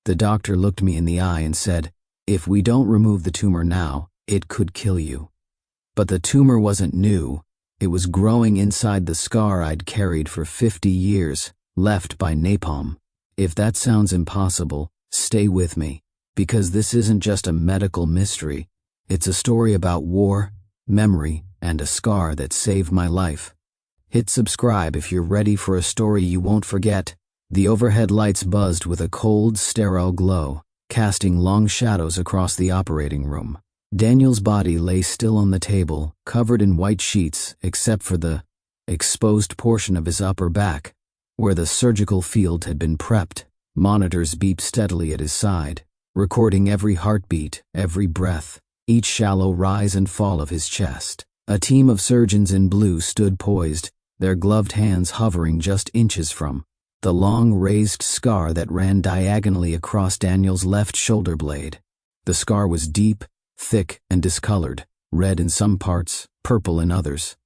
The doctor looked me in the eye and said, "If we don't remove the tumor now, it could kill you." But the tumor wasn't new. It was growing inside the scar I'd carried for 50 years, left by napalm. If that sounds impossible, stay with me, because this isn't just a medical mystery. It's a story about war, memory, and a scar that saved my life. Hit subscribe if you're ready for a story you won't forget. The overhead lights buzzed with a cold, sterile glow, casting long shadows across the operating room. Daniel's body lay still on the table, covered in white sheets except for the exposed portion of his upper back, where the surgical field had been prepped. Monitors beeped steadily at his side, recording every heartbeat, every breath, each shallow rise and fall of his chest. A team of surgeons in blue stood poised, their gloved hands hovering just inches from the long raised scar that ran diagonally across Daniel's left shoulder blade. The scar was deep, thick, and discolored, red in some parts, purple in others.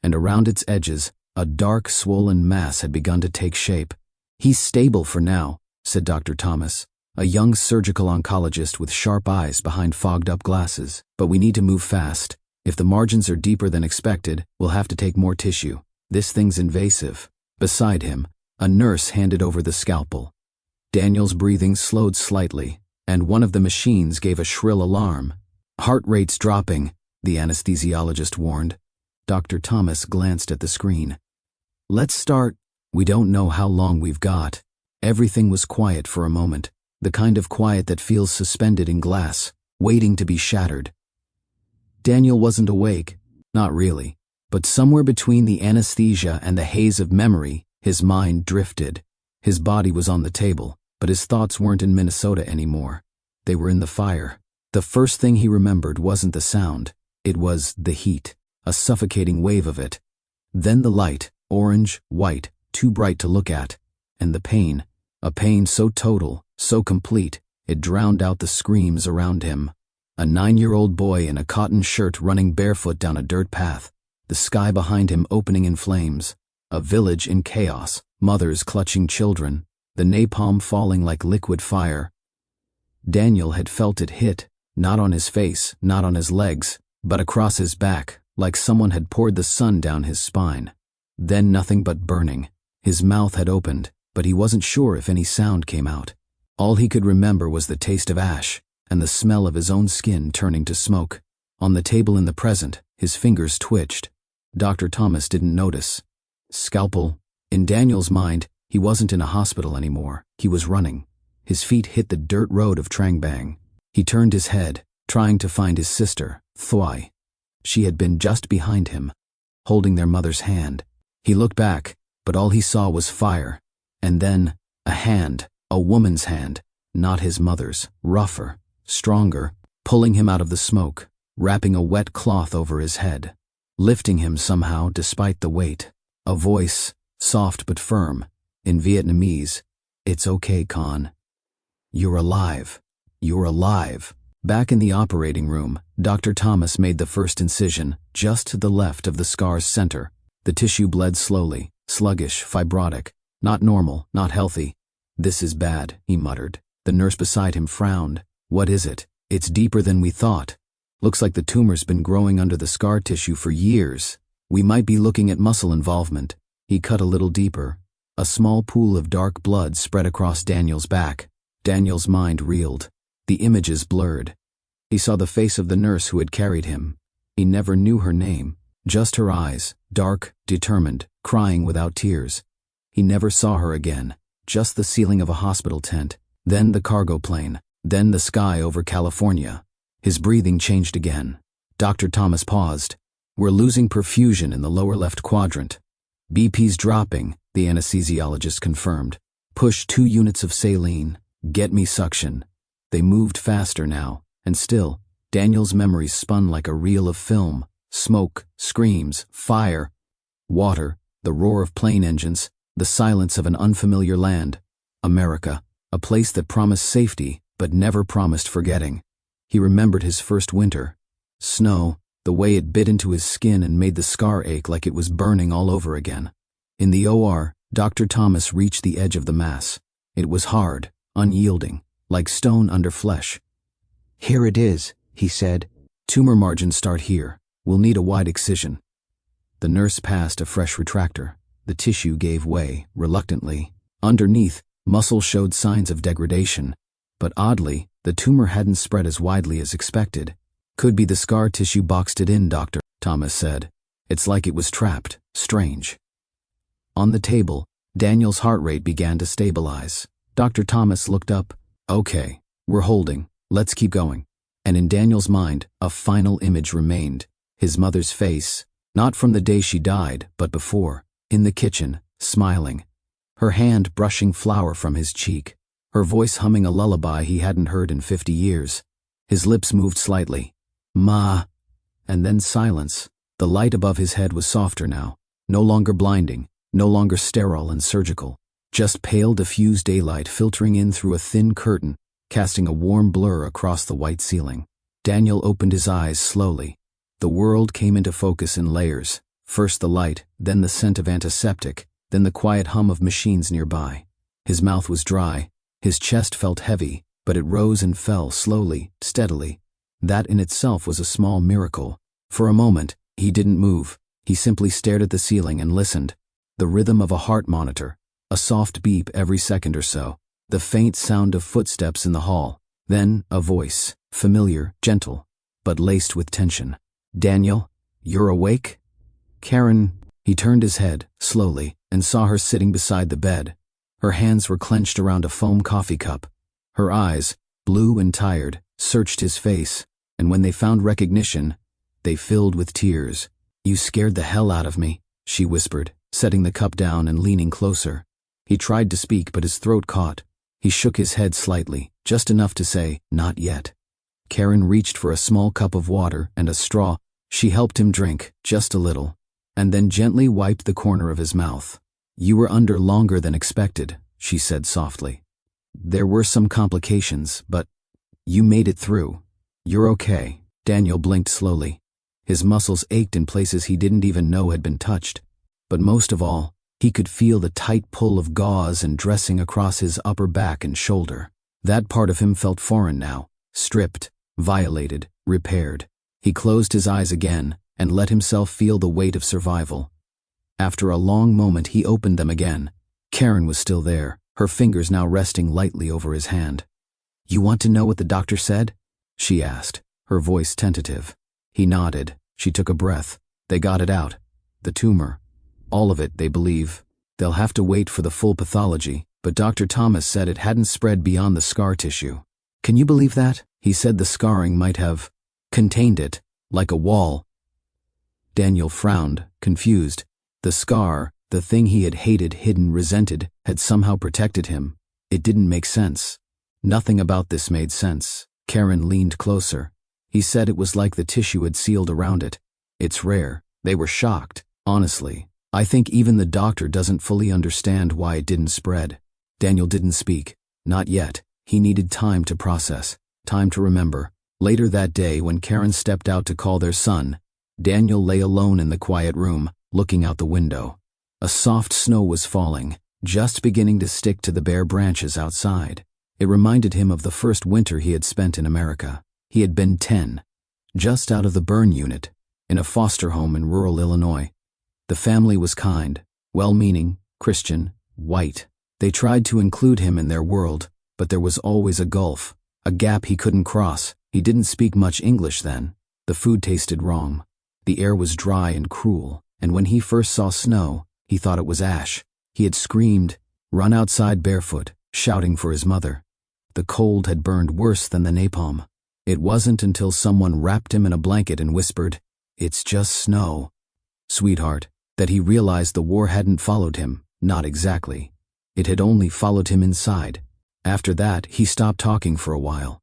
And around its edges, a dark, swollen mass had begun to take shape. "He's stable for now," said Dr. Thomas, a young surgical oncologist with sharp eyes behind fogged-up glasses. "But we need to move fast. If the margins are deeper than expected, we'll have to take more tissue. This thing's invasive." Beside him, a nurse handed over the scalpel. Daniel's breathing slowed slightly, and one of the machines gave a shrill alarm. "Heart rate's dropping," the anesthesiologist warned. Dr. Thomas glanced at the screen. "Let's start." "We don't know how long we've got." Everything was quiet for a moment, the kind of quiet that feels suspended in glass, waiting to be shattered. Daniel wasn't awake, not really, but somewhere between the anesthesia and the haze of memory, his mind drifted. His body was on the table, but his thoughts weren't in Minnesota anymore. They were in the fire. The first thing he remembered wasn't the sound, it was the heat, a suffocating wave of it. Then the light, orange, white, too bright to look at, and the pain, a pain so total, so complete, it drowned out the screams around him. A 9-year-old boy in a cotton shirt running barefoot down a dirt path, the sky behind him opening in flames, a village in chaos, mothers clutching children, the napalm falling like liquid fire. Daniel had felt it hit, not on his face, not on his legs, but across his back, like someone had poured the sun down his spine. Then nothing but burning. His mouth had opened, but he wasn't sure if any sound came out. All he could remember was the taste of ash, and the smell of his own skin turning to smoke. On the table in the present, his fingers twitched. Dr. Thomas didn't notice. Scalpel. In Daniel's mind, he wasn't in a hospital anymore. He was running. His feet hit the dirt road of Trangbang. He turned his head, trying to find his sister, Thoi. She had been just behind him, holding their mother's hand. He looked back, but all he saw was fire. And then, a hand, a woman's hand, not his mother's, rougher, stronger, pulling him out of the smoke, wrapping a wet cloth over his head, lifting him somehow despite the weight. A voice, soft but firm, in Vietnamese, "It's okay, Con. You're alive. You're alive." Back in the operating room, Dr. Thomas made the first incision, just to the left of the scar's center. The tissue bled slowly, sluggish, fibrotic, not normal, not healthy. "This is bad," he muttered. The nurse beside him frowned. "What is it?" "It's deeper than we thought. Looks like the tumor's been growing under the scar tissue for years. We might be looking at muscle involvement." He cut a little deeper. A small pool of dark blood spread across Daniel's back. Daniel's mind reeled. The images blurred. He saw the face of the nurse who had carried him. He never knew her name, just her eyes, dark, determined, crying without tears. He never saw her again, just the ceiling of a hospital tent, then the cargo plane, then the sky over California. His breathing changed again. Dr. Thomas paused. "We're losing perfusion in the lower left quadrant." "BP's dropping," the anesthesiologist confirmed. "Push 2 units of saline. Get me suction." They moved faster now, and still, Daniel's memories spun like a reel of film. Smoke, screams, fire, water, the roar of plane engines, the silence of an unfamiliar land. America, a place that promised safety, but never promised forgetting. He remembered his first winter. Snow, the way it bit into his skin and made the scar ache like it was burning all over again. In the OR, Dr. Thomas reached the edge of the mass. It was hard, unyielding. like stone under flesh. "Here it is," he said. "Tumor margins start here. We'll need a wide excision." The nurse passed a fresh retractor. The tissue gave way, reluctantly. Underneath, muscle showed signs of degradation. But oddly, the tumor hadn't spread as widely as expected. "Could be the scar tissue boxed it in, Dr. Thomas said. "It's like it was trapped. Strange." On the table, Daniel's heart rate began to stabilize. Dr. Thomas looked up. "Okay, we're holding. Let's keep going." And in Daniel's mind, a final image remained. His mother's face, not from the day she died, but before, in the kitchen, smiling. Her hand brushing flour from his cheek. Her voice humming a lullaby he hadn't heard in 50 years. His lips moved slightly. "Ma." And then silence. The light above his head was softer now. No longer blinding, no longer sterile and surgical. Just pale diffused daylight filtering in through a thin curtain, casting a warm blur across the white ceiling. Daniel opened his eyes slowly. The world came into focus in layers. First the light, then the scent of antiseptic, then the quiet hum of machines nearby. His mouth was dry. His chest felt heavy, but it rose and fell slowly, steadily. That in itself was a small miracle. For a moment, he didn't move. He simply stared at the ceiling and listened. The rhythm of a heart monitor, a soft beep every second or so, the faint sound of footsteps in the hall, then a voice, familiar, gentle, but laced with tension. "Daniel, you're awake?" "Karen." He turned his head, slowly, and saw her sitting beside the bed. Her hands were clenched around a foam coffee cup. Her eyes, blue and tired, searched his face, and when they found recognition, they filled with tears. "You scared the hell out of me," she whispered, setting the cup down and leaning closer. He tried to speak, but his throat caught. He shook his head slightly, just enough to say, "Not yet." Karen reached for a small cup of water and a straw. She helped him drink, just a little, and then gently wiped the corner of his mouth. "You were under longer than expected," she said softly. "There were some complications, but you made it through. You're okay." Daniel blinked slowly. His muscles ached in places he didn't even know had been touched. But most of all, he could feel the tight pull of gauze and dressing across his upper back and shoulder. That part of him felt foreign now, stripped, violated, repaired. He closed his eyes again and let himself feel the weight of survival. After a long moment, he opened them again. Karen was still there, her fingers now resting lightly over his hand. "You want to know what the doctor said?" she asked, her voice tentative. He nodded. She took a breath. "They got it out. The tumor. All of it, they believe. They'll have to wait for the full pathology, but Dr. Thomas said it hadn't spread beyond the scar tissue." "Can you believe that?" He said the scarring might have contained it, like a wall. Daniel frowned, confused. The scar, the thing he had hated, hidden, resented, had somehow protected him. It didn't make sense. Nothing about this made sense. Karen leaned closer. He said it was like the tissue had sealed around it. "It's rare." They were shocked. "Honestly, I think even the doctor doesn't fully understand why it didn't spread." Daniel didn't speak. Not yet. He needed time to process, time to remember. Later that day, when Karen stepped out to call their son, Daniel lay alone in the quiet room, looking out the window. A soft snow was falling, just beginning to stick to the bare branches outside. It reminded him of the first winter he had spent in America. He had been 10, just out of the burn unit, in a foster home in rural Illinois. The family was kind, well-meaning, Christian, white. They tried to include him in their world, but there was always a gulf, a gap he couldn't cross. He didn't speak much English then. The food tasted wrong. The air was dry and cruel, and when he first saw snow, he thought it was ash. He had screamed, run outside barefoot, shouting for his mother. The cold had burned worse than the napalm. It wasn't until someone wrapped him in a blanket and whispered, "It's just snow, sweetheart," that he realized the war hadn't followed him, not exactly. It had only followed him inside. After that, he stopped talking for a while.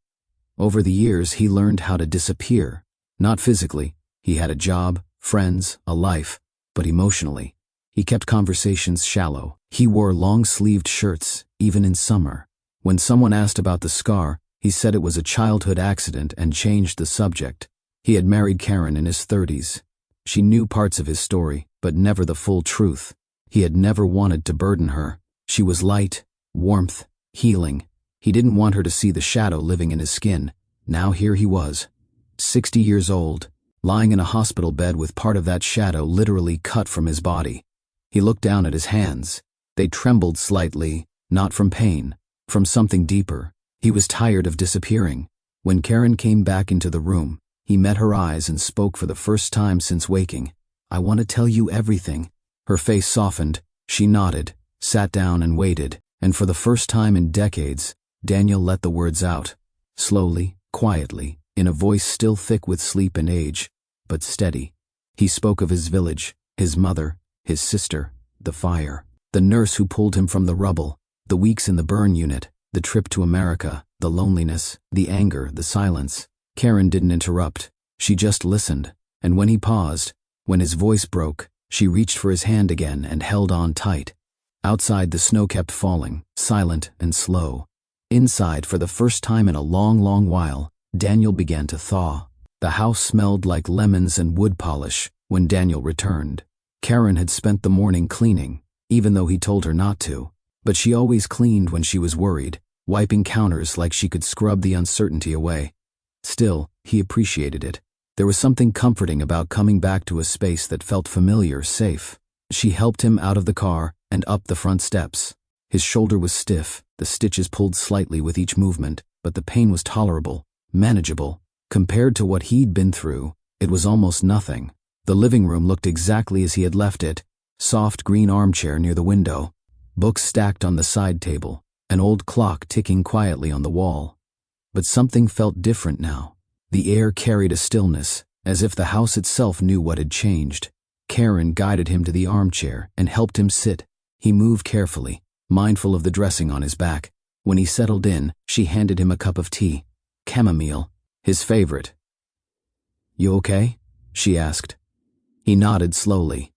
Over the years, he learned how to disappear. Not physically. He had a job, friends, a life, but emotionally. He kept conversations shallow. He wore long-sleeved shirts, even in summer. When someone asked about the scar, he said it was a childhood accident and changed the subject. He had married Karen in his 30s. She knew parts of his story, but never the full truth. He had never wanted to burden her. She was light, warmth, healing. He didn't want her to see the shadow living in his skin. Now here he was, 60 years old, lying in a hospital bed with part of that shadow literally cut from his body. He looked down at his hands. They trembled slightly, not from pain, from something deeper. He was tired of disappearing. When Karen came back into the room, he met her eyes and spoke for the first time since waking. "I want to tell you everything." Her face softened. She nodded, sat down and waited, and for the first time in decades, Daniel let the words out. Slowly, quietly, in a voice still thick with sleep and age, but steady. He spoke of his village, his mother, his sister, the fire, the nurse who pulled him from the rubble, the weeks in the burn unit, the trip to America, the loneliness, the anger, the silence. Karen didn't interrupt. She just listened, and when he paused, when his voice broke, she reached for his hand again and held on tight. Outside, the snow kept falling, silent and slow. Inside, for the first time in a long, long while, Daniel began to thaw. The house smelled like lemons and wood polish when Daniel returned. Karen had spent the morning cleaning, even though he told her not to, but she always cleaned when she was worried, wiping counters like she could scrub the uncertainty away. Still, he appreciated it. There was something comforting about coming back to a space that felt familiar, safe. She helped him out of the car and up the front steps. His shoulder was stiff, the stitches pulled slightly with each movement, but the pain was tolerable, manageable. Compared to what he'd been through, it was almost nothing. The living room looked exactly as he had left it. Soft green armchair near the window, books stacked on the side table, an old clock ticking quietly on the wall. But something felt different now. The air carried a stillness, as if the house itself knew what had changed. Karen guided him to the armchair and helped him sit. He moved carefully, mindful of the dressing on his back. When he settled in, she handed him a cup of tea. Chamomile, his favorite. "You okay?" she asked. He nodded slowly.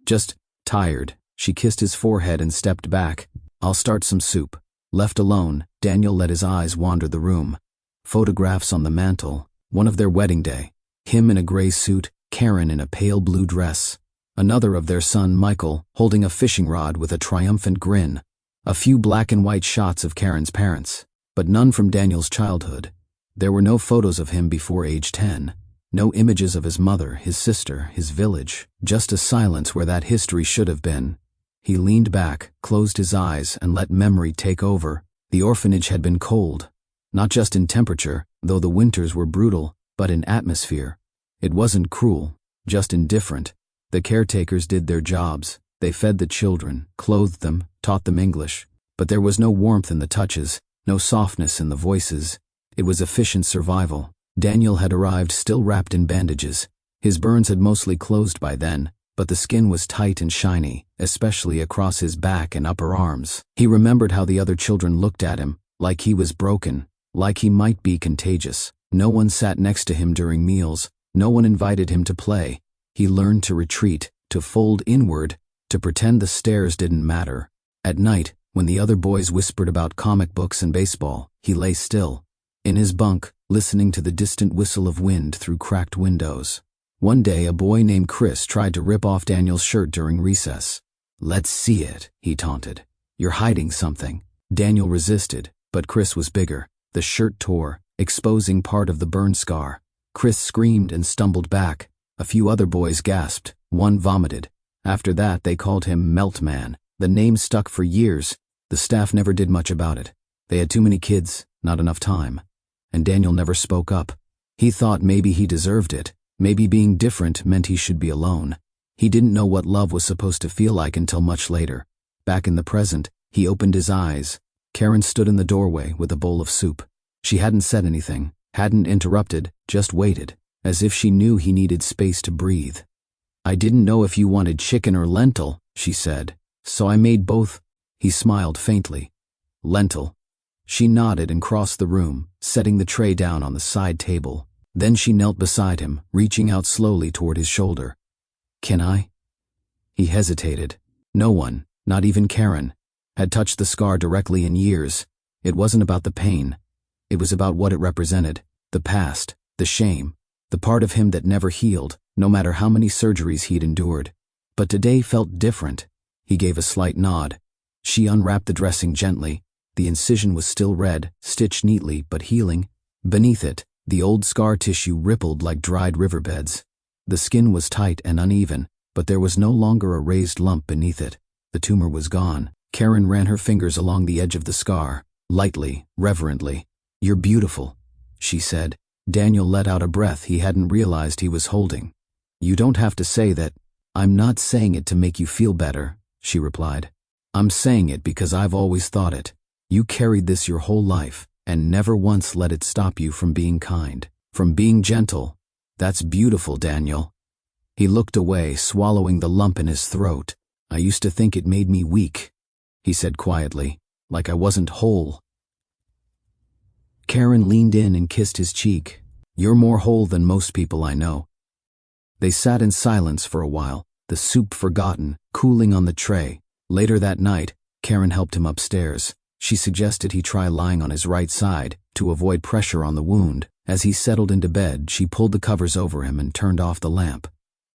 "Just tired." She kissed his forehead and stepped back. "I'll start some soup." Left alone, Daniel let his eyes wander the room. Photographs on the mantel, one of their wedding day. Him in a gray suit, Karen in a pale blue dress. Another of their son, Michael, holding a fishing rod with a triumphant grin. A few black and white shots of Karen's parents, but none from Daniel's childhood. There were no photos of him before age 10. No images of his mother, his sister, his village. Just a silence where that history should have been. He leaned back, closed his eyes, and let memory take over. The orphanage had been cold. Not just in temperature, though the winters were brutal, but in atmosphere. It wasn't cruel, just indifferent. The caretakers did their jobs. They fed the children, clothed them, taught them English. But there was no warmth in the touches, no softness in the voices. It was efficient survival. Daniel had arrived still wrapped in bandages. His burns had mostly closed by then, but the skin was tight and shiny, especially across his back and upper arms. He remembered how the other children looked at him, like he was broken, like he might be contagious. No one sat next to him during meals. No one invited him to play. He learned to retreat, to fold inward, to pretend the stares didn't matter. At night, when the other boys whispered about comic books and baseball, he lay still, in his bunk, listening to the distant whistle of wind through cracked windows. One day, a boy named Chris tried to rip off Daniel's shirt during recess. "Let's see it," he taunted. "You're hiding something." Daniel resisted, but Chris was bigger. The shirt tore, exposing part of the burn scar. Chris screamed and stumbled back. A few other boys gasped. One vomited. After that, they called him Melt Man. The name stuck for years. The staff never did much about it. They had too many kids, not enough time. And Daniel never spoke up. He thought maybe he deserved it. Maybe being different meant he should be alone. He didn't know what love was supposed to feel like until much later. Back in the present, he opened his eyes. Karen stood in the doorway with a bowl of soup. She hadn't said anything, hadn't interrupted, just waited, as if she knew he needed space to breathe. "I didn't know if you wanted chicken or lentil," she said, "so I made both." He smiled faintly. "Lentil." She nodded and crossed the room, setting the tray down on the side table. Then she knelt beside him, reaching out slowly toward his shoulder. "Can I?" He hesitated. No one, not even Karen, had touched the scar directly in years. It wasn't about the pain. It was about what it represented. The past, the shame, the part of him that never healed, no matter how many surgeries he'd endured. But today felt different. He gave a slight nod. She unwrapped the dressing gently. The incision was still red, stitched neatly but healing. Beneath it, the old scar tissue rippled like dried riverbeds. The skin was tight and uneven, but there was no longer a raised lump beneath it. The tumor was gone. Karen ran her fingers along the edge of the scar, lightly, reverently. "You're beautiful," she said. Daniel let out a breath he hadn't realized he was holding. "You don't have to say that." "I'm not saying it to make you feel better," she replied. "I'm saying it because I've always thought it. You carried this your whole life, and never once let it stop you from being kind, from being gentle. That's beautiful, Daniel." He looked away, swallowing the lump in his throat. "I used to think it made me weak," he said quietly, "like I wasn't whole." Karen leaned in and kissed his cheek. "You're more whole than most people I know." They sat in silence for a while, the soup forgotten, cooling on the tray. Later that night, Karen helped him upstairs. She suggested he try lying on his right side to avoid pressure on the wound. As he settled into bed, she pulled the covers over him and turned off the lamp.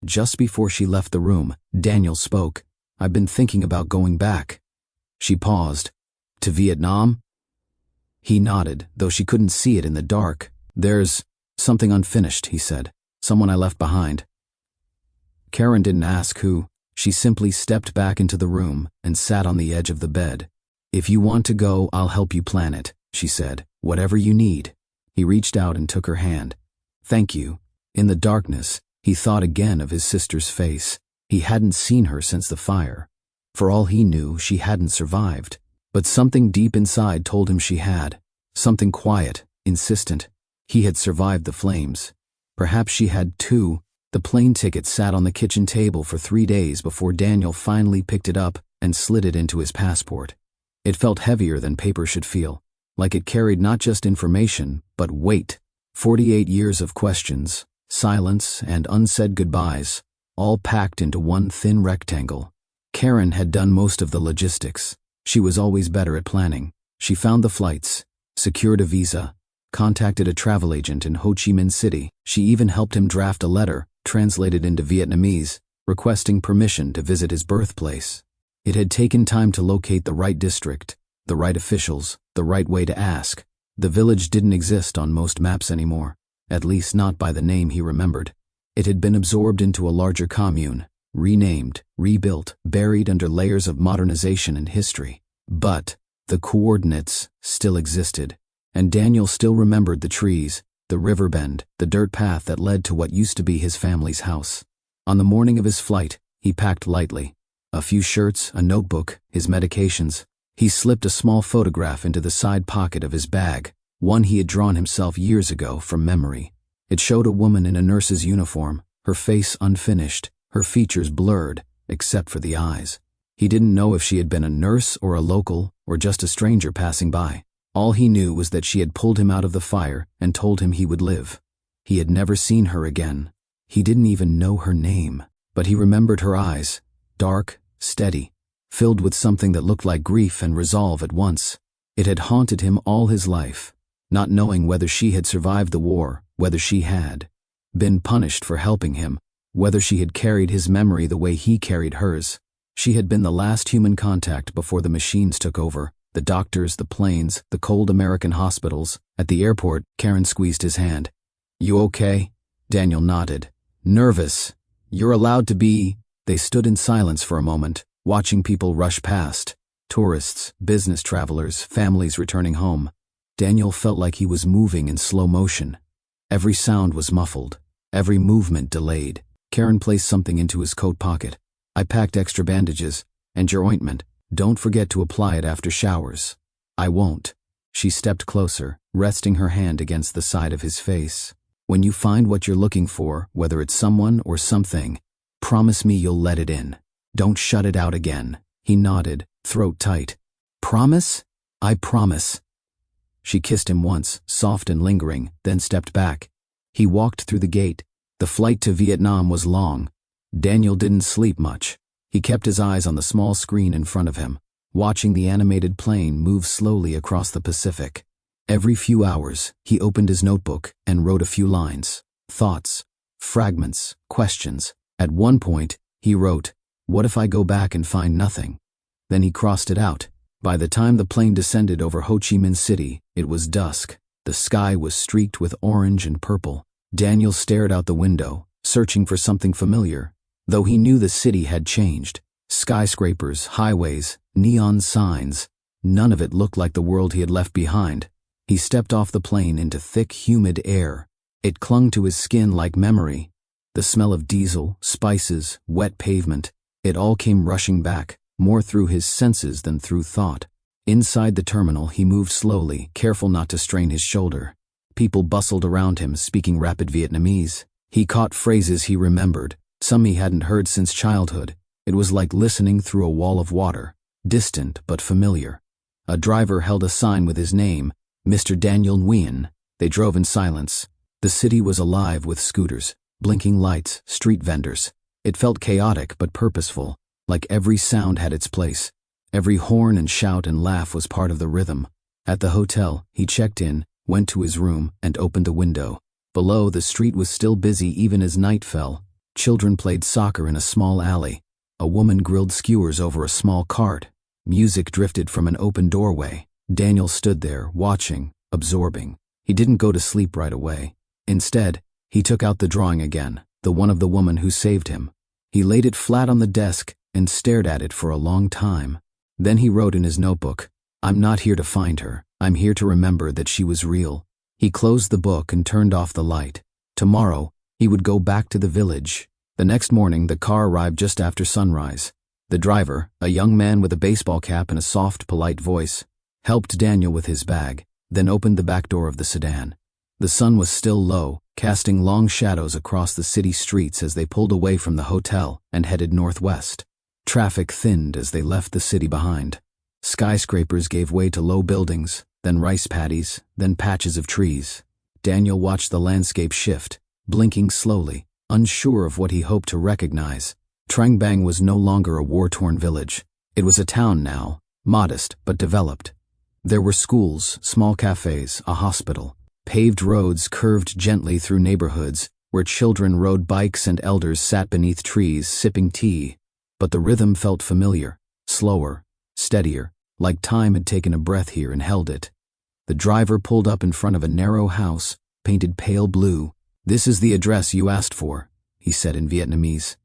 Just before she left the room, Daniel spoke. "I've been thinking about going back." She paused. "To Vietnam?" He nodded, though she couldn't see it in the dark. "There's something unfinished," he said. "Someone I left behind." Karen didn't ask who. She simply stepped back into the room and sat on the edge of the bed. "If you want to go, I'll help you plan it," she said. "Whatever you need." He reached out and took her hand. "Thank you." In the darkness, he thought again of his sister's face. He hadn't seen her since the fire. For all he knew, she hadn't survived. But something deep inside told him she had. Something quiet, insistent. He had survived the flames. Perhaps she had too. The plane ticket sat on the kitchen table for 3 days before Daniel finally picked it up and slid it into his passport. It felt heavier than paper should feel, like it carried not just information, but weight. 48 years of questions, silence, and unsaid goodbyes, all packed into one thin rectangle. Karen had done most of the logistics. She was always better at planning. She found the flights, secured a visa, contacted a travel agent in Ho Chi Minh City. She even helped him draft a letter, translated into Vietnamese, requesting permission to visit his birthplace. It had taken time to locate the right district, the right officials, the right way to ask. The village didn't exist on most maps anymore, at least not by the name he remembered. It had been absorbed into a larger commune, renamed, rebuilt, buried under layers of modernization and history. But the coordinates still existed, and Daniel still remembered the trees, the river bend, the dirt path that led to what used to be his family's house. On the morning of his flight, he packed lightly. A few shirts, a notebook, his medications. He slipped a small photograph into the side pocket of his bag, one he had drawn himself years ago from memory. It showed a woman in a nurse's uniform, her face unfinished, her features blurred, except for the eyes. He didn't know if she had been a nurse or a local or just a stranger passing by. All he knew was that she had pulled him out of the fire and told him he would live. He had never seen her again. He didn't even know her name, but he remembered her eyes, dark, steady, filled with something that looked like grief and resolve at once. It had haunted him all his life, not knowing whether she had survived the war, whether she had been punished for helping him, whether she had carried his memory the way he carried hers. She had been the last human contact before the machines took over, the doctors, the planes, the cold American hospitals. At the airport, Karen squeezed his hand. "You okay?" Daniel nodded. "Nervous. You're allowed to be." They stood in silence for a moment, watching people rush past. Tourists, business travelers, families returning home. Daniel felt like he was moving in slow motion. Every sound was muffled, every movement delayed. Karen placed something into his coat pocket. "I packed extra bandages, and your ointment. Don't forget to apply it after showers." "I won't." She stepped closer, resting her hand against the side of his face. "When you find what you're looking for, whether it's someone or something, promise me you'll let it in. Don't shut it out again." He nodded, throat tight. "Promise?" "I promise." She kissed him once, soft and lingering, then stepped back. He walked through the gate. The flight to Vietnam was long. Daniel didn't sleep much. He kept his eyes on the small screen in front of him, watching the animated plane move slowly across the Pacific. Every few hours, he opened his notebook and wrote a few lines. Thoughts, fragments, questions. At one point, he wrote, "What if I go back and find nothing?" Then he crossed it out. By the time the plane descended over Ho Chi Minh City, it was dusk. The sky was streaked with orange and purple. Daniel stared out the window, searching for something familiar, though he knew the city had changed. Skyscrapers, highways, neon signs. None of it looked like the world he had left behind. He stepped off the plane into thick, humid air. It clung to his skin like memory. The smell of diesel, spices, wet pavement. It all came rushing back, more through his senses than through thought. Inside the terminal, he moved slowly, careful not to strain his shoulder. People bustled around him, speaking rapid Vietnamese. He caught phrases he remembered, some he hadn't heard since childhood. It was like listening through a wall of water, distant but familiar. A driver held a sign with his name, Mr. Daniel Nguyen. They drove in silence. The city was alive with scooters, blinking lights, street vendors. It felt chaotic but purposeful, like every sound had its place. Every horn and shout and laugh was part of the rhythm. At the hotel, he checked in, went to his room, and opened a window. Below, the street was still busy even as night fell. Children played soccer in a small alley. A woman grilled skewers over a small cart. Music drifted from an open doorway. Daniel stood there, watching, absorbing. He didn't go to sleep right away. Instead, he took out the drawing again, the one of the woman who saved him. He laid it flat on the desk and stared at it for a long time. Then he wrote in his notebook, "I'm not here to find her. I'm here to remember that she was real." He closed the book and turned off the light. Tomorrow, he would go back to the village. The next morning, the car arrived just after sunrise. The driver, a young man with a baseball cap and a soft, polite voice, helped Daniel with his bag, then opened the back door of the sedan. The sun was still low, casting long shadows across the city streets as they pulled away from the hotel and headed northwest. Traffic thinned as they left the city behind. Skyscrapers gave way to low buildings, then rice paddies, then patches of trees. Daniel watched the landscape shift, blinking slowly, unsure of what he hoped to recognize. Trang Bang was no longer a war-torn village. It was a town now, modest but developed. There were schools, small cafes, a hospital. Paved roads curved gently through neighborhoods where children rode bikes and elders sat beneath trees sipping tea. But the rhythm felt familiar, slower, steadier, like time had taken a breath here and held it. The driver pulled up in front of a narrow house, painted pale blue. "This is the address you asked for," he said in Vietnamese.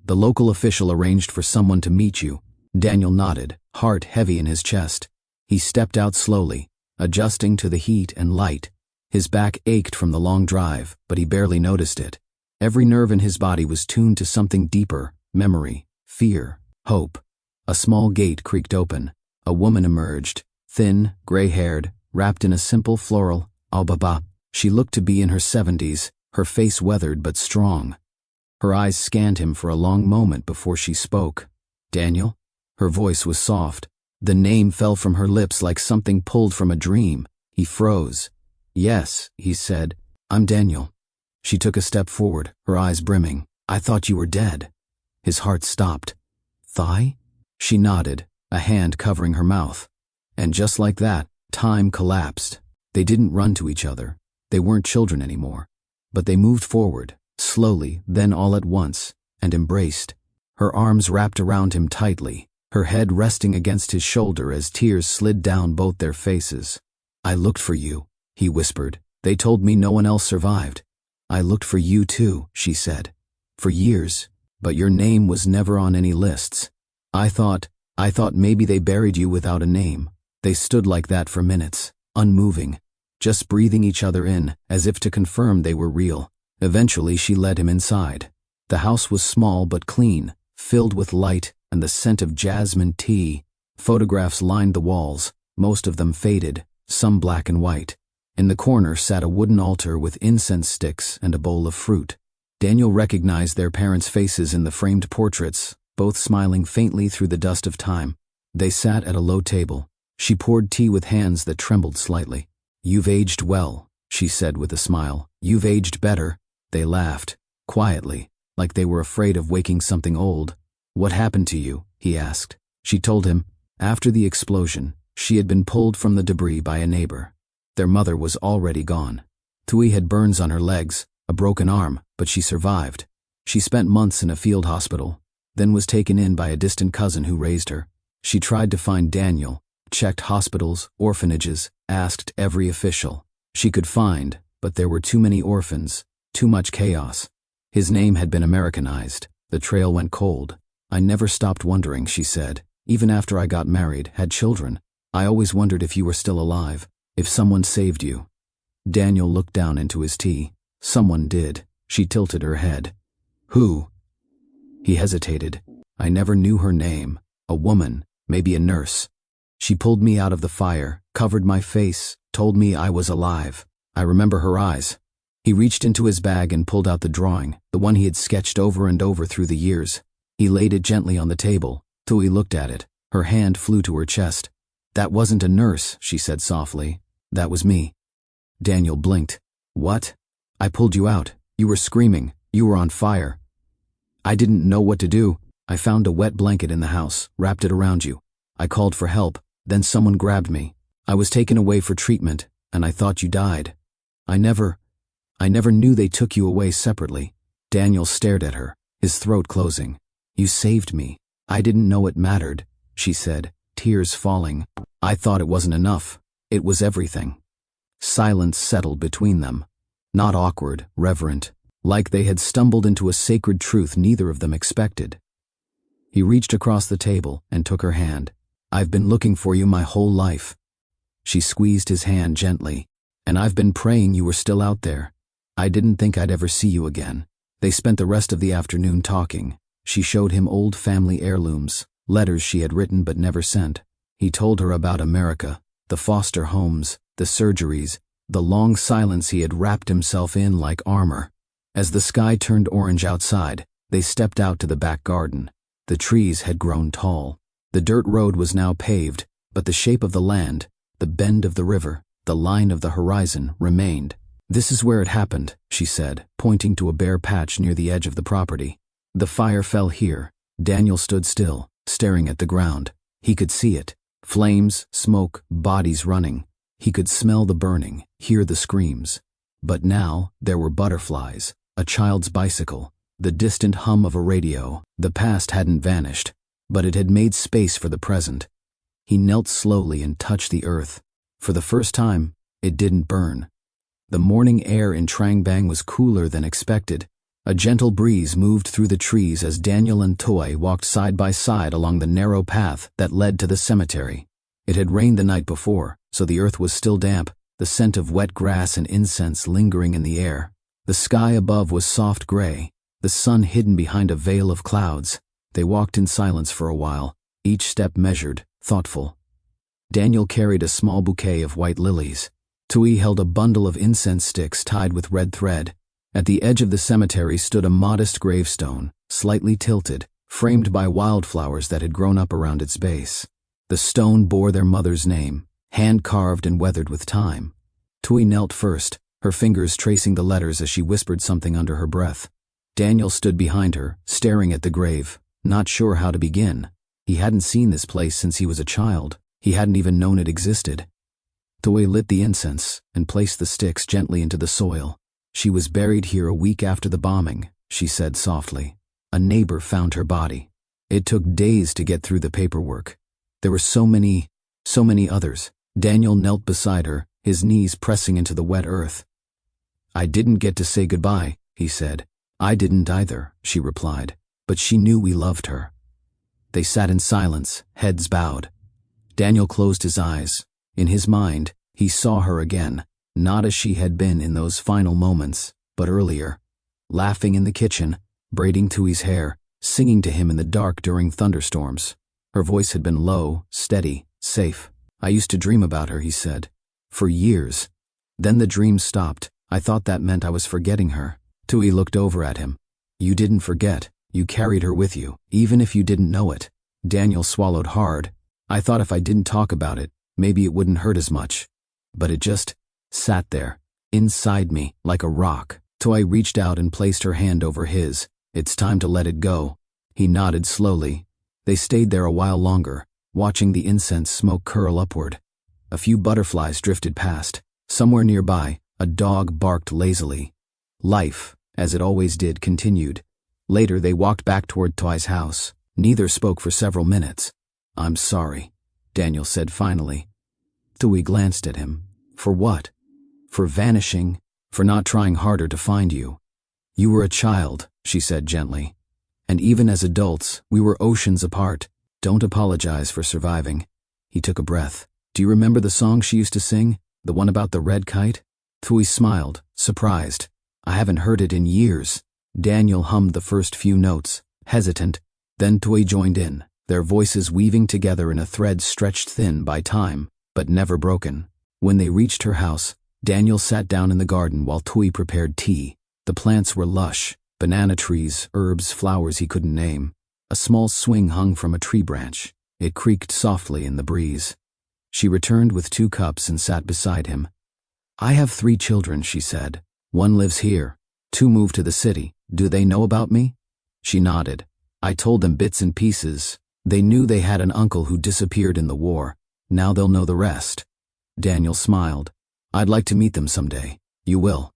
"The local official arranged for someone to meet you." Daniel nodded, heart heavy in his chest. He stepped out slowly, adjusting to the heat and light. His back ached from the long drive, but he barely noticed it. Every nerve in his body was tuned to something deeper, memory, fear, hope. A small gate creaked open. A woman emerged, thin, gray-haired, wrapped in a simple floral al-baba. She looked to be in her 70s, her face weathered but strong. Her eyes scanned him for a long moment before she spoke. "Daniel?" Her voice was soft. The name fell from her lips like something pulled from a dream. He froze. "Yes," he said, "I'm Daniel." She took a step forward, her eyes brimming. "I thought you were dead." His heart stopped. "Thigh?" She nodded, a hand covering her mouth. And just like that, time collapsed. They didn't run to each other. They weren't children anymore. But they moved forward, slowly, then all at once, and embraced. Her arms wrapped around him tightly, her head resting against his shoulder as tears slid down both their faces. "I looked for you," he whispered. "They told me no one else survived." "I looked for you too," she said. "For years, but your name was never on any lists. I thought maybe they buried you without a name." They stood like that for minutes, unmoving, just breathing each other in, as if to confirm they were real. Eventually she led him inside. The house was small but clean, filled with light and the scent of jasmine tea. Photographs lined the walls, most of them faded, some black and white. In the corner sat a wooden altar with incense sticks and a bowl of fruit. Daniel recognized their parents' faces in the framed portraits, both smiling faintly through the dust of time. They sat at a low table. She poured tea with hands that trembled slightly. "You've aged well," she said with a smile. "You've aged better." They laughed, quietly, like they were afraid of waking something old. "What happened to you?" he asked. She told him. After the explosion, she had been pulled from the debris by a neighbor. Their mother was already gone. Thuy had burns on her legs, a broken arm, but she survived. She spent months in a field hospital, then was taken in by a distant cousin who raised her. She tried to find Daniel, checked hospitals, orphanages, asked every official she could find, but there were too many orphans, too much chaos. His name had been Americanized. The trail went cold. I never stopped wondering, she said. Even after I got married, had children, I always wondered if you were still alive, if someone saved you. Daniel looked down into his tea. Someone did. She tilted her head. Who? He hesitated. I never knew her name. A woman, maybe a nurse. She pulled me out of the fire, covered my face, told me I was alive. I remember her eyes. He reached into his bag and pulled out the drawing, the one he had sketched over and over through the years. He laid it gently on the table. Tui looked at it. Her hand flew to her chest. That wasn't a nurse, she said softly. That was me. Daniel blinked. What? I pulled you out. You were screaming. You were on fire. I didn't know what to do. I found a wet blanket in the house, wrapped it around you. I called for help. Then someone grabbed me. I was taken away for treatment, and I thought you died. I never knew they took you away separately. Daniel stared at her, his throat closing. You saved me. I didn't know it mattered, she said, tears falling. I thought it wasn't enough. It was everything. Silence settled between them. Not awkward, reverent, like they had stumbled into a sacred truth neither of them expected. He reached across the table and took her hand. I've been looking for you my whole life. She squeezed his hand gently. And I've been praying you were still out there. I didn't think I'd ever see you again. They spent the rest of the afternoon talking. She showed him old family heirlooms, letters she had written but never sent. He told her about America, the foster homes, the surgeries, the long silence he had wrapped himself in like armor. As the sky turned orange outside, they stepped out to the back garden. The trees had grown tall. The dirt road was now paved, but the shape of the land, the bend of the river, the line of the horizon remained. This is where it happened, she said, pointing to a bare patch near the edge of the property. The fire fell here. Daniel stood still, staring at the ground. He could see it. Flames, smoke, bodies running. He could smell the burning, hear the screams. But now there were butterflies, a child's bicycle, the distant hum of a radio. The past hadn't vanished, but it had made space for the present. He knelt slowly and touched the earth. For the first time, it didn't burn. The morning air in Trang Bang was cooler than expected. A gentle breeze moved through the trees as Daniel and Toy walked side by side along the narrow path that led to the cemetery. It had rained the night before, so the earth was still damp, the scent of wet grass and incense lingering in the air. The sky above was soft gray, the sun hidden behind a veil of clouds. They walked in silence for a while, each step measured, thoughtful. Daniel carried a small bouquet of white lilies. Tui held a bundle of incense sticks tied with red thread. At the edge of the cemetery stood a modest gravestone, slightly tilted, framed by wildflowers that had grown up around its base. The stone bore their mother's name, hand-carved and weathered with time. Tui knelt first, her fingers tracing the letters as she whispered something under her breath. Daniel stood behind her, staring at the grave, not sure how to begin. He hadn't seen this place since he was a child. He hadn't even known it existed. Tui lit the incense and placed the sticks gently into the soil. She was buried here a week after the bombing, she said softly. A neighbor found her body. It took days to get through the paperwork. There were so many others. Daniel knelt beside her, his knees pressing into the wet earth. I didn't get to say goodbye, he said. I didn't either, she replied, but she knew we loved her. They sat in silence, heads bowed. Daniel closed his eyes. In his mind, he saw her again, not as she had been in those final moments, but earlier. Laughing in the kitchen, braiding Tui's hair, singing to him in the dark during thunderstorms. Her voice had been low, steady, safe. I used to dream about her, he said. For years. Then the dream stopped. I thought that meant I was forgetting her. Tui looked over at him. You didn't forget. You carried her with you, even if you didn't know it. Daniel swallowed hard. I thought if I didn't talk about it, maybe it wouldn't hurt as much. But it just sat there, inside me, like a rock. Tui reached out and placed her hand over his. It's time to let it go. He nodded slowly. They stayed there a while longer, watching the incense smoke curl upward. A few butterflies drifted past. Somewhere nearby, a dog barked lazily. Life, as it always did, continued. Later they walked back toward Tui's house. Neither spoke for several minutes. I'm sorry. Daniel said finally. Thuy glanced at him. For what? For vanishing, for not trying harder to find you. You were a child, she said gently. And even as adults, we were oceans apart. Don't apologize for surviving. He took a breath. Do you remember the song she used to sing? The one about the red kite? Thuy smiled, surprised. I haven't heard it in years. Daniel hummed the first few notes, hesitant. Then Thuy joined in, their voices weaving together in a thread stretched thin by time, but never broken. When they reached her house, Daniel sat down in the garden while Thuy prepared tea. The plants were lush, banana trees, herbs, flowers he couldn't name. A small swing hung from a tree branch. It creaked softly in the breeze. She returned with 2 cups and sat beside him. I have 3 children, she said. 1 lives here. 2 moved to the city. Do they know about me? She nodded. I told them bits and pieces. They knew they had an uncle who disappeared in the war. Now they'll know the rest. Daniel smiled. I'd like to meet them someday. You will.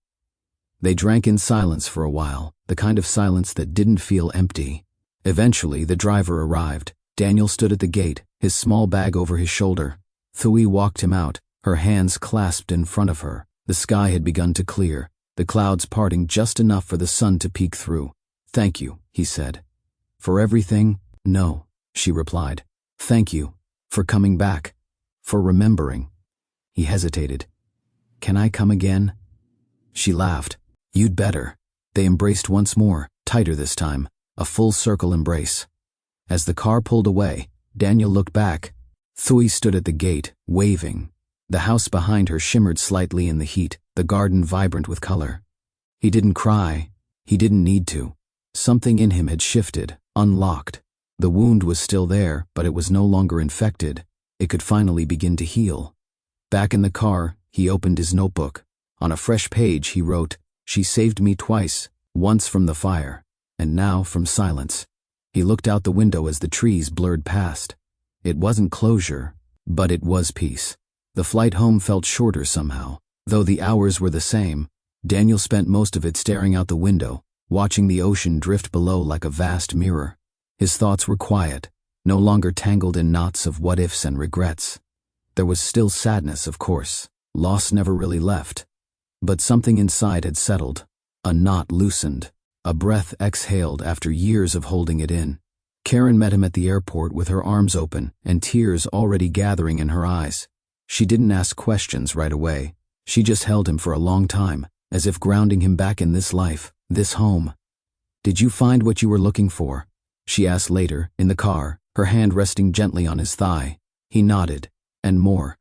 They drank in silence for a while, the kind of silence that didn't feel empty. Eventually, the driver arrived. Daniel stood at the gate, his small bag over his shoulder. Thuy walked him out, her hands clasped in front of her. The sky had begun to clear, the clouds parting just enough for the sun to peek through. Thank you, he said. For everything? No, she replied. Thank you. For coming back. For remembering. He hesitated. Can I come again? She laughed. You'd better. They embraced once more, tighter this time, a full circle embrace. As the car pulled away, Daniel looked back. Thuy stood at the gate, waving. The house behind her shimmered slightly in the heat, the garden vibrant with color. He didn't cry. He didn't need to. Something in him had shifted, unlocked. The wound was still there, but it was no longer infected. It could finally begin to heal. Back in the car, he opened his notebook. On a fresh page, he wrote, She saved me twice, once from the fire, and now from silence. He looked out the window as the trees blurred past. It wasn't closure, but it was peace. The flight home felt shorter somehow. Though the hours were the same, Daniel spent most of it staring out the window, watching the ocean drift below like a vast mirror. His thoughts were quiet, no longer tangled in knots of what-ifs and regrets. There was still sadness, of course. Loss never really left. But something inside had settled. A knot loosened. A breath exhaled after years of holding it in. Karen met him at the airport with her arms open and tears already gathering in her eyes. She didn't ask questions right away. She just held him for a long time, as if grounding him back in this life, this home. Did you find what you were looking for? She asked later, in the car, her hand resting gently on his thigh. He nodded. And more.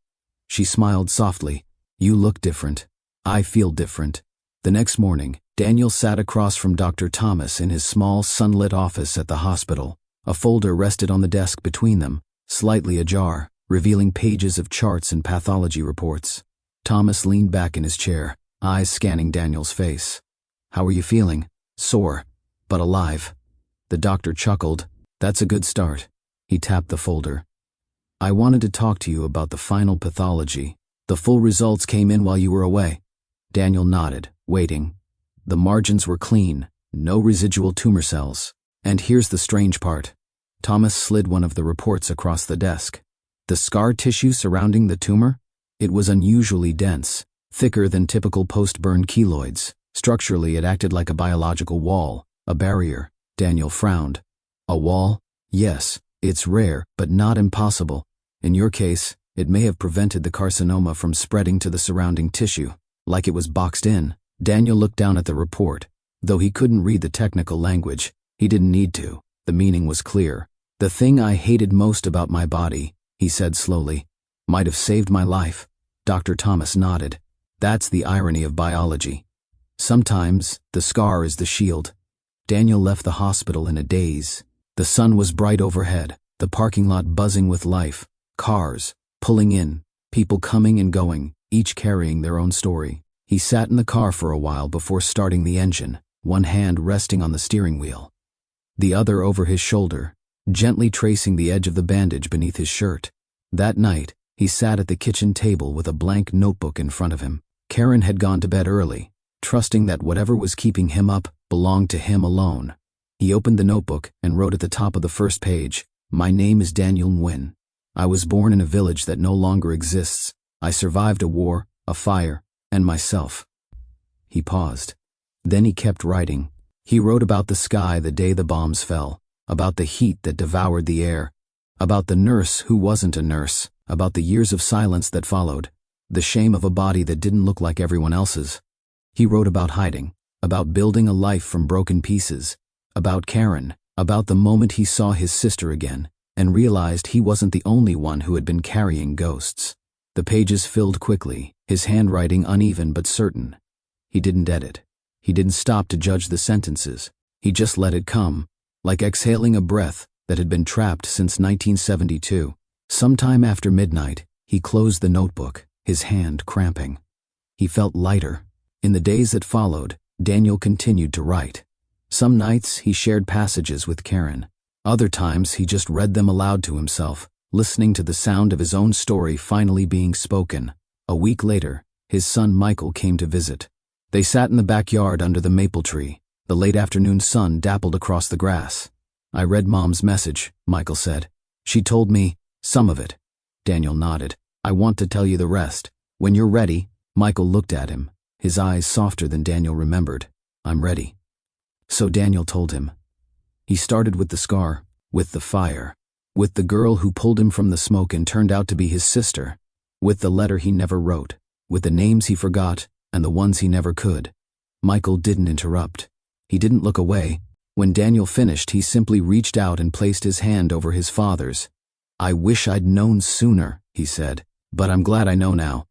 She smiled softly. You look different. I feel different. The next morning, Daniel sat across from Dr. Thomas in his small, sunlit office at the hospital. A folder rested on the desk between them, slightly ajar, revealing pages of charts and pathology reports. Thomas leaned back in his chair, eyes scanning Daniel's face. How are you feeling? Sore, but alive. The doctor chuckled. That's a good start. He tapped the folder. I wanted to talk to you about the final pathology. The full results came in while you were away. Daniel nodded, waiting. The margins were clean, no residual tumor cells. And here's the strange part. Thomas slid one of the reports across the desk. The scar tissue surrounding the tumor? It was unusually dense, thicker than typical post-burn keloids. Structurally, it acted like a biological wall, a barrier. Daniel frowned. A wall? Yes, it's rare, but not impossible. In your case, it may have prevented the carcinoma from spreading to the surrounding tissue, like it was boxed in. Daniel looked down at the report. Though he couldn't read the technical language, he didn't need to. The meaning was clear. The thing I hated most about my body, he said slowly, might have saved my life. Dr. Thomas nodded. That's the irony of biology. Sometimes, the scar is the shield. Daniel left the hospital in a daze. The sun was bright overhead, the parking lot buzzing with life. Cars, pulling in, people coming and going, each carrying their own story. He sat in the car for a while before starting the engine, one hand resting on the steering wheel, the other over his shoulder, gently tracing the edge of the bandage beneath his shirt. That night, he sat at the kitchen table with a blank notebook in front of him. Karen had gone to bed early, trusting that whatever was keeping him up belonged to him alone. He opened the notebook and wrote at the top of the first page, My name is Daniel Nguyen. I was born in a village that no longer exists. I survived a war, a fire, and myself." He paused. Then he kept writing. He wrote about the sky the day the bombs fell, about the heat that devoured the air, about the nurse who wasn't a nurse, about the years of silence that followed, the shame of a body that didn't look like everyone else's. He wrote about hiding, about building a life from broken pieces, about Karen, about the moment he saw his sister again and realized he wasn't the only one who had been carrying ghosts. The pages filled quickly, his handwriting uneven but certain. He didn't edit. He didn't stop to judge the sentences. He just let it come, like exhaling a breath that had been trapped since 1972. Sometime after midnight, he closed the notebook, his hand cramping. He felt lighter. In the days that followed, Daniel continued to write. Some nights he shared passages with Karen. Other times he just read them aloud to himself, listening to the sound of his own story finally being spoken. A week later, his son Michael came to visit. They sat in the backyard under the maple tree. The late afternoon sun dappled across the grass. "I read Mom's message," Michael said. "She told me some of it." Daniel nodded. "I want to tell you the rest. When you're ready." Michael looked at him, his eyes softer than Daniel remembered. "I'm ready." So Daniel told him. He started with the scar, with the fire, with the girl who pulled him from the smoke and turned out to be his sister, with the letter he never wrote, with the names he forgot and the ones he never could. Michael didn't interrupt. He didn't look away. When Daniel finished, he simply reached out and placed his hand over his father's. "I wish I'd known sooner," he said, "but I'm glad I know now."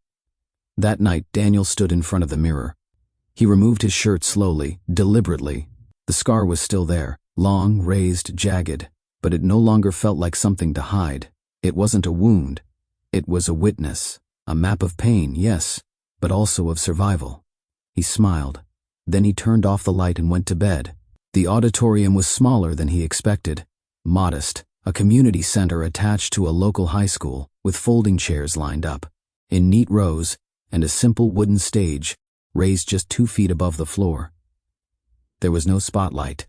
That night, Daniel stood in front of the mirror. He removed his shirt slowly, deliberately. The scar was still there, long, raised, jagged, but it no longer felt like something to hide. It wasn't a wound. It was a witness, a map of pain, yes, but also of survival. He smiled. Then he turned off the light and went to bed. The auditorium was smaller than he expected. Modest, a community center attached to a local high school, with folding chairs lined up, in neat rows, and a simple wooden stage, raised just 2 feet above the floor. There was no spotlight,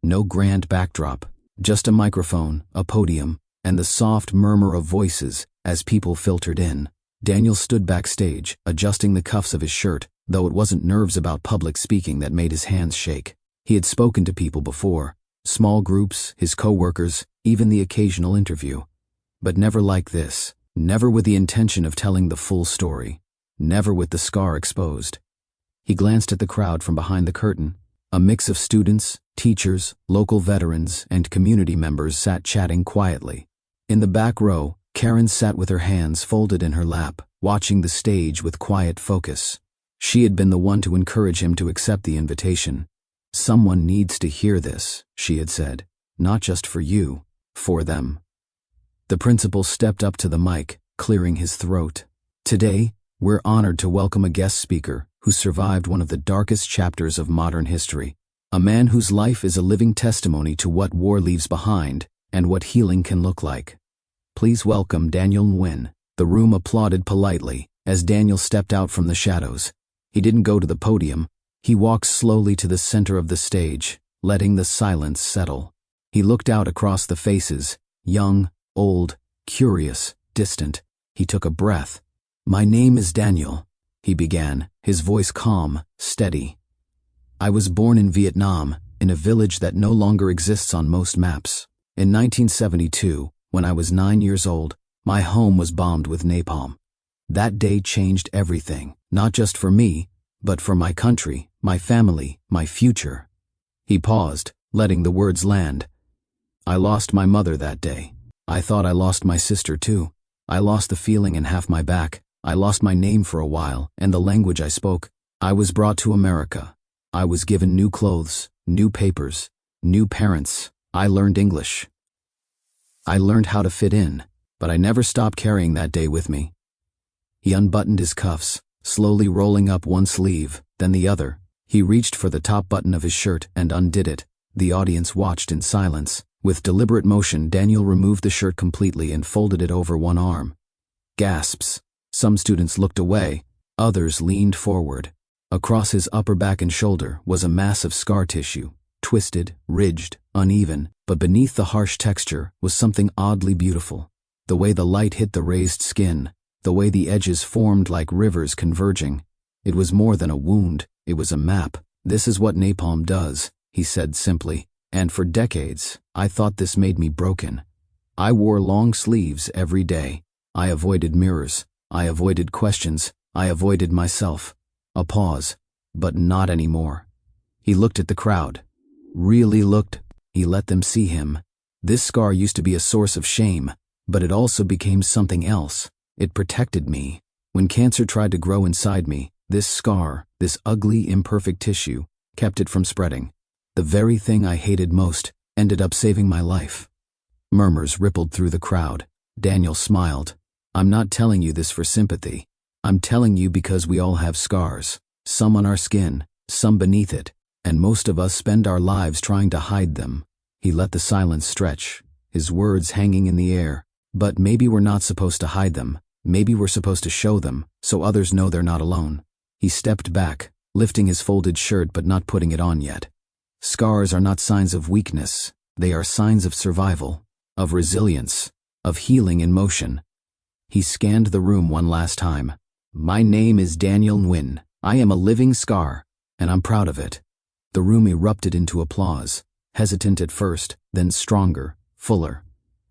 no grand backdrop, just a microphone, a podium, and the soft murmur of voices as people filtered in. Daniel stood backstage, adjusting the cuffs of his shirt, though it wasn't nerves about public speaking that made his hands shake. He had spoken to people before, small groups, his co-workers, even the occasional interview. But never like this, never with the intention of telling the full story, never with the scar exposed. He glanced at the crowd from behind the curtain. A mix of students, teachers, local veterans, and community members sat chatting quietly. In the back row, Karen sat with her hands folded in her lap, watching the stage with quiet focus. She had been the one to encourage him to accept the invitation. "Someone needs to hear this," she had said. "Not just for you, for them." The principal stepped up to the mic, clearing his throat. "Today, we're honored to welcome a guest speaker who survived one of the darkest chapters of modern history, a man whose life is a living testimony to what war leaves behind and what healing can look like. Please welcome Daniel Nguyen." The room applauded politely as Daniel stepped out from the shadows. He didn't go to the podium. He walked slowly to the center of the stage, letting the silence settle. He looked out across the faces, young, old, curious, distant. He took a breath. "My name is Daniel," he began, his voice calm, steady. "I was born in Vietnam, in a village that no longer exists on most maps. In 1972, when I was 9 years old, my home was bombed with napalm. That day changed everything, not just for me, but for my country, my family, my future." He paused, letting the words land. "I lost my mother that day. I thought I lost my sister too. I lost the feeling in half my back. I lost my name for a while, and the language I spoke. I was brought to America. I was given new clothes, new papers, new parents. I learned English. I learned how to fit in, but I never stopped carrying that day with me." He unbuttoned his cuffs, slowly rolling up one sleeve, then the other. He reached for the top button of his shirt and undid it. The audience watched in silence. With deliberate motion, Daniel removed the shirt completely and folded it over one arm. Gasps. Some students looked away, others leaned forward. Across his upper back and shoulder was a mass of scar tissue, twisted, ridged, uneven, but beneath the harsh texture was something oddly beautiful. The way the light hit the raised skin, the way the edges formed like rivers converging. It was more than a wound, it was a map. "This is what napalm does," he said simply. "And for decades, I thought this made me broken. I wore long sleeves every day. I avoided mirrors. I avoided questions. I avoided myself." A pause. "But not anymore." He looked at the crowd. Really looked. He let them see him. This scar used to be a source of shame, but it also became something else. It protected me. When cancer tried to grow inside me, this scar, this ugly, imperfect tissue, kept it from spreading. The very thing I hated most ended up saving my life. Murmurs rippled through the crowd. Daniel smiled. "I'm not telling you this for sympathy. I'm telling you because we all have scars. Some on our skin, some beneath it, and most of us spend our lives trying to hide them." He let the silence stretch, his words hanging in the air. "But maybe we're not supposed to hide them. Maybe we're supposed to show them, so others know they're not alone." He stepped back, lifting his folded shirt but not putting it on yet. "Scars are not signs of weakness. They are signs of survival, of resilience, of healing in motion." He scanned the room one last time. "My name is Daniel Nguyen. I am a living scar, and I'm proud of it." The room erupted into applause, hesitant at first, then stronger, fuller.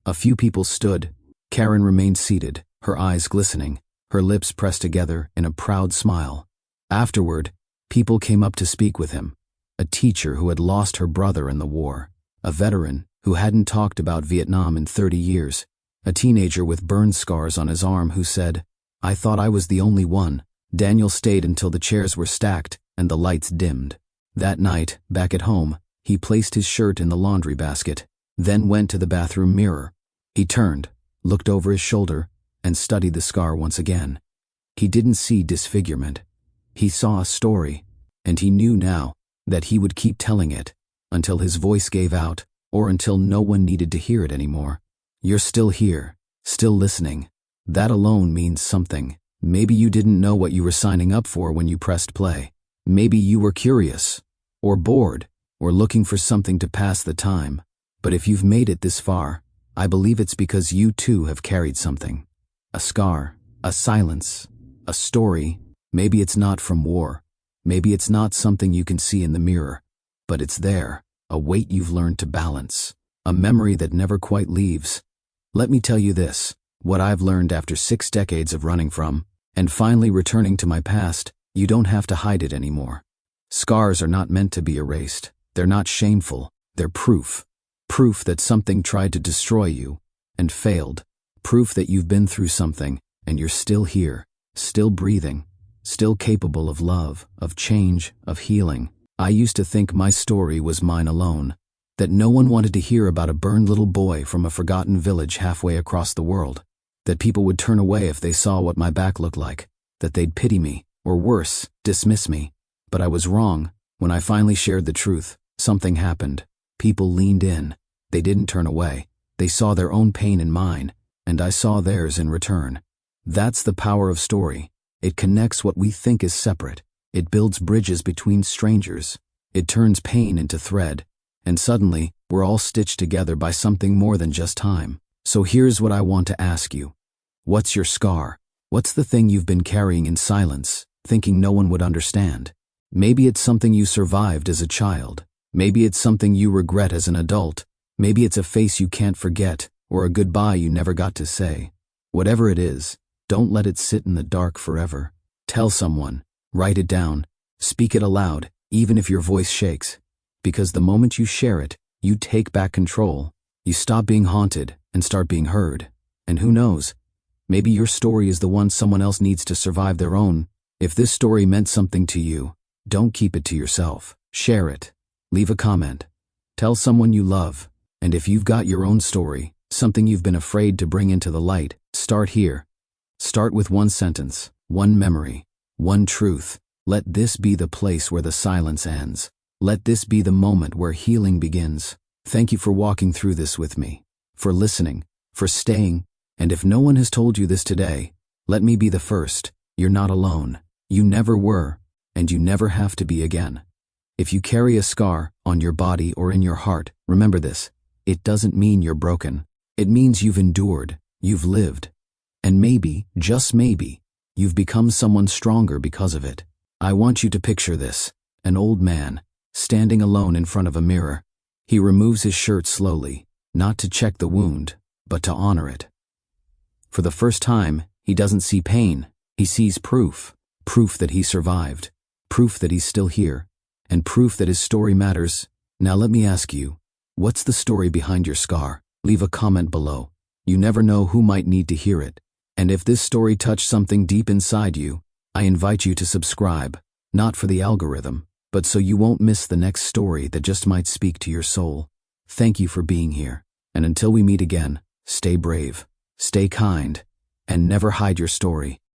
A few people stood. Karen remained seated, her eyes glistening, her lips pressed together in a proud smile. Afterward, people came up to speak with him. A teacher who had lost her brother in the war, a veteran who hadn't talked about Vietnam in 30 years, a teenager with burn scars on his arm who said, "I thought I was the only one." Daniel stayed until the chairs were stacked and the lights dimmed. That night, back at home, he placed his shirt in the laundry basket, then went to the bathroom mirror. He turned, looked over his shoulder, and studied the scar once again. He didn't see disfigurement. He saw a story, and he knew now that he would keep telling it until his voice gave out or until no one needed to hear it anymore. You're still here, still listening. That alone means something. Maybe you didn't know what you were signing up for when you pressed play. Maybe you were curious, or bored, or looking for something to pass the time. But if you've made it this far, I believe it's because you too have carried something. A scar, a silence, a story. Maybe it's not from war. Maybe it's not something you can see in the mirror. But it's there, a weight you've learned to balance, a memory that never quite leaves. Let me tell you this, what I've learned after 6 decades of running from, and finally returning to my past, you don't have to hide it anymore. Scars are not meant to be erased. They're not shameful. They're proof. Proof that something tried to destroy you and failed. Proof that you've been through something and you're still here, still breathing, still capable of love, of change, of healing. I used to think my story was mine alone, that no one wanted to hear about a burned little boy from a forgotten village halfway across the world, that people would turn away if they saw what my back looked like, that they'd pity me, or worse, dismiss me. But I was wrong. When I finally shared the truth, something happened. People leaned in. They didn't turn away. They saw their own pain in mine, and I saw theirs in return. That's the power of story. It connects what we think is separate. It builds bridges between strangers. It turns pain into thread. And suddenly, we're all stitched together by something more than just time. So here's what I want to ask you. What's your scar? What's the thing you've been carrying in silence, thinking no one would understand? Maybe it's something you survived as a child. Maybe it's something you regret as an adult. Maybe it's a face you can't forget, or a goodbye you never got to say. Whatever it is, don't let it sit in the dark forever. Tell someone, write it down, speak it aloud, even if your voice shakes. Because the moment you share it, you take back control. You stop being haunted and start being heard. And who knows, maybe your story is the one someone else needs to survive their own. If this story meant something to you, don't keep it to yourself. Share it. Leave a comment. Tell someone you love. And if you've got your own story, something you've been afraid to bring into the light, start here. Start with one sentence, one memory, one truth. Let this be the place where the silence ends. Let this be the moment where healing begins. Thank you for walking through this with me, for listening, for staying. And if no one has told you this today, let me be the first. You're not alone. You never were, and you never have to be again. If you carry a scar on your body or in your heart, remember this. It doesn't mean you're broken. It means you've endured. You've lived. And maybe, just maybe, you've become someone stronger because of it. I want you to picture this. An old man, standing alone in front of a mirror. He removes his shirt slowly, not to check the wound, but to honor it. For the first time, he doesn't see pain. He sees proof. Proof that he survived. Proof that he's still here. And proof that his story matters. Now let me ask you, what's the story behind your scar? Leave a comment below. You never know who might need to hear it. And if this story touched something deep inside you, I invite you to subscribe, not for the algorithm, but so you won't miss the next story that just might speak to your soul. Thank you for being here. And until we meet again, stay brave, stay kind, and never hide your story.